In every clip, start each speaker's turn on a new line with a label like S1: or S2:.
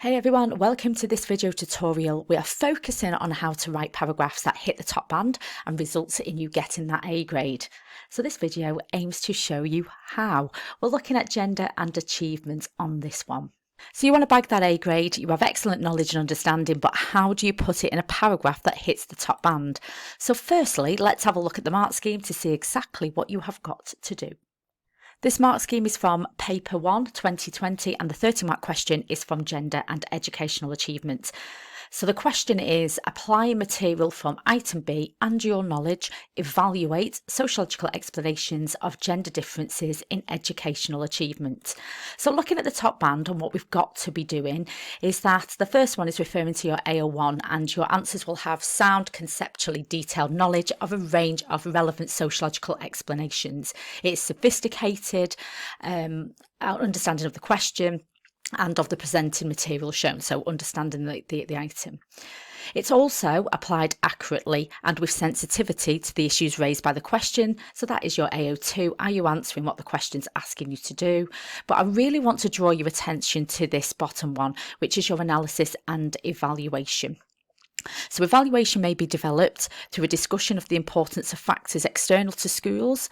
S1: Hey everyone, welcome to this video tutorial. We are focusing on how to write paragraphs that hit the top band and results in you getting that A grade. So this video aims to show you how. We're looking at gender and achievement on this one. So you want to bag that A grade, you have excellent knowledge and understanding, but how do you put it in a paragraph that hits the top band? So firstly, let's have a look at the mark scheme to see exactly what you have got to do. This mark scheme is from Paper 1, 2020, and the 30-mark question is from Gender and Educational Achievement. So the question is, apply material from item B and your knowledge, evaluate sociological explanations of gender differences in educational achievement. So looking at the top band and what we've got to be doing is that the first one is referring to your AO1 and your answers will have sound, conceptually detailed knowledge of a range of relevant sociological explanations. It's sophisticated understanding of the question and of the presenting material shown, so understanding the item. It's also applied accurately and with sensitivity to the issues raised by the question, so that is your AO2. Are you answering what the question's asking you to do? But I really want to draw your attention to this bottom one, which is your analysis and evaluation. So evaluation may be developed through a discussion of the importance of factors external to schools,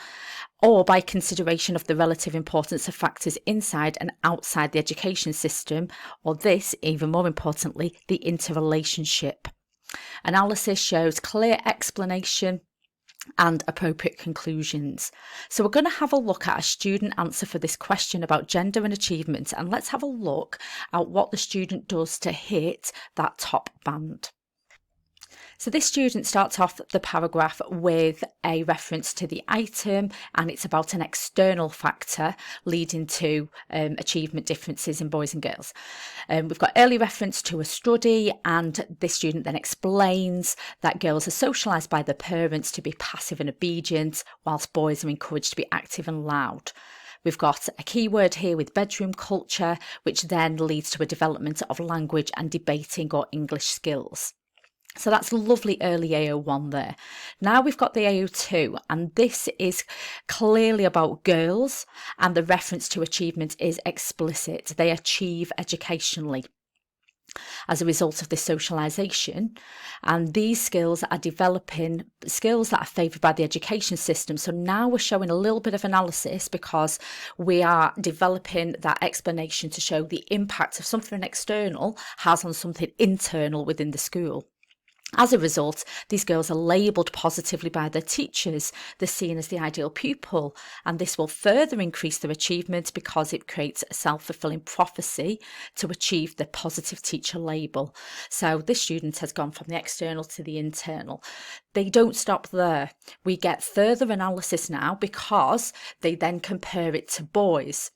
S1: or by consideration of the relative importance of factors inside and outside the education system, or this, even more importantly, the interrelationship. Analysis shows clear explanation and appropriate conclusions. So we're going to have a look at a student answer for this question about gender and achievement, and let's have a look at what the student does to hit that top band. So this student starts off the paragraph with a reference to the item, and it's about an external factor leading to achievement differences in boys and girls. We've got early reference to a study, and this student then explains that girls are socialised by their parents to be passive and obedient, whilst boys are encouraged to be active and loud. We've got a keyword here with bedroom culture, which then leads to a development of language and debating or English skills. So that's lovely early AO1 there. Now we've got the AO2, and this is clearly about girls, and the reference to achievement is explicit. They achieve educationally as a result of this socialisation, and these skills are developing skills that are favoured by the education system. So now we're showing a little bit of analysis because we are developing that explanation to show the impact of something external has on something internal within the school. As a result, these girls are labelled positively by their teachers. They're seen as the ideal pupil, and this will further increase their achievement because it creates a self-fulfilling prophecy to achieve the positive teacher label. So this student has gone from the external to the internal. They don't stop there. We get further analysis now because they then compare it to boys.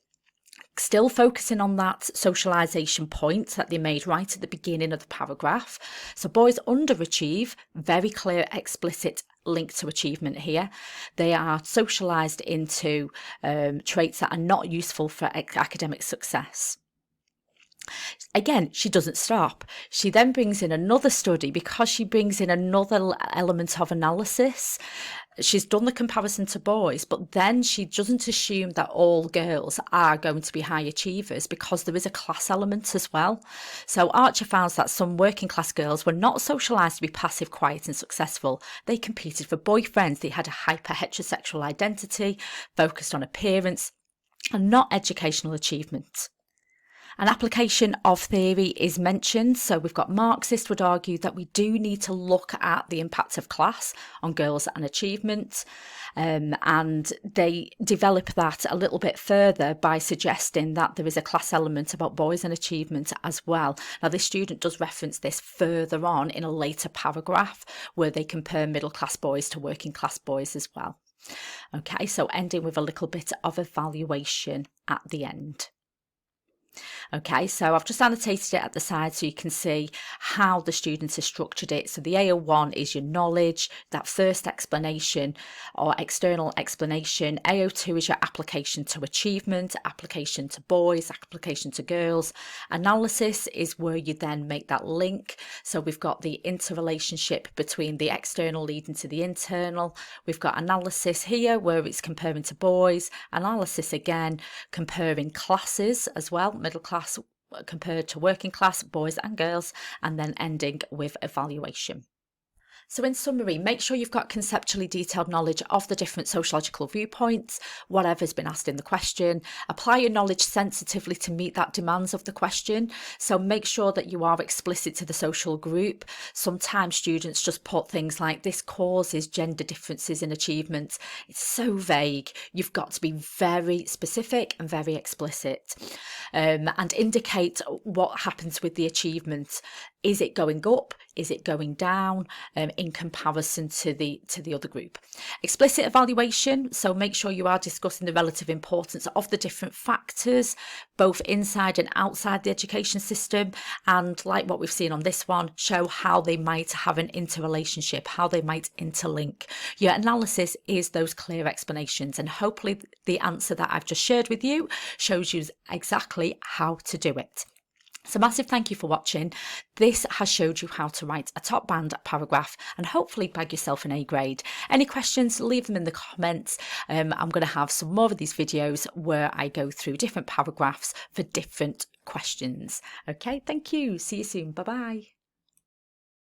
S1: Still focusing on that socialisation point that they made right at the beginning of the paragraph. So boys underachieve, very clear, explicit link to achievement here. They are socialised into traits that are not useful for academic success. Again, she doesn't stop. She then brings in another study because she brings in another element of analysis. She's done the comparison to boys, but then she doesn't assume that all girls are going to be high achievers because there is a class element as well. So Archer found that some working class girls were not socialised to be passive, quiet and successful. They competed for boyfriends. They had a hyper heterosexual identity, focused on appearance and not educational achievement. An application of theory is mentioned, so we've got Marxists would argue that we do need to look at the impact of class on girls and achievement, and they develop that a little bit further by suggesting that there is a class element about boys and achievement as well. Now this student does reference this further on in a later paragraph where they compare middle class boys to working class boys as well. Okay, so ending with a little bit of evaluation at the end. Okay, so I've just annotated it at the side so you can see how the students have structured it. So the AO1 is your knowledge, that first explanation or external explanation. AO2 is your application to achievement, application to boys, application to girls. Analysis is where you then make that link. So we've got the interrelationship between the external leading to the internal. We've got analysis here where it's comparing to boys. Analysis again, comparing classes as well, middle class compared to working class, boys and girls, and then ending with evaluation. So in summary, make sure you've got conceptually detailed knowledge of the different sociological viewpoints, whatever's been asked in the question. Apply your knowledge sensitively to meet that demands of the question. So make sure that you are explicit to the social group. Sometimes students just put things like, this causes gender differences in achievement. It's so vague. You've got to be very specific and very explicit, and indicate what happens with the achievement. Is it going up? Is it going down? In comparison to the other group. Explicit evaluation, so make sure you are discussing the relative importance of the different factors, both inside and outside the education system, and like what we've seen on this one, show how they might have an interrelationship, how they might interlink. Your analysis is those clear explanations, and hopefully the answer that I've just shared with you shows you exactly how to do it. So massive thank you for watching. This has showed you how to write a top band paragraph and hopefully bag yourself an A grade. Any questions, leave them in the comments. I'm going to have some more of these videos where I go through different paragraphs for different questions. Okay, thank you. See you soon. Bye bye.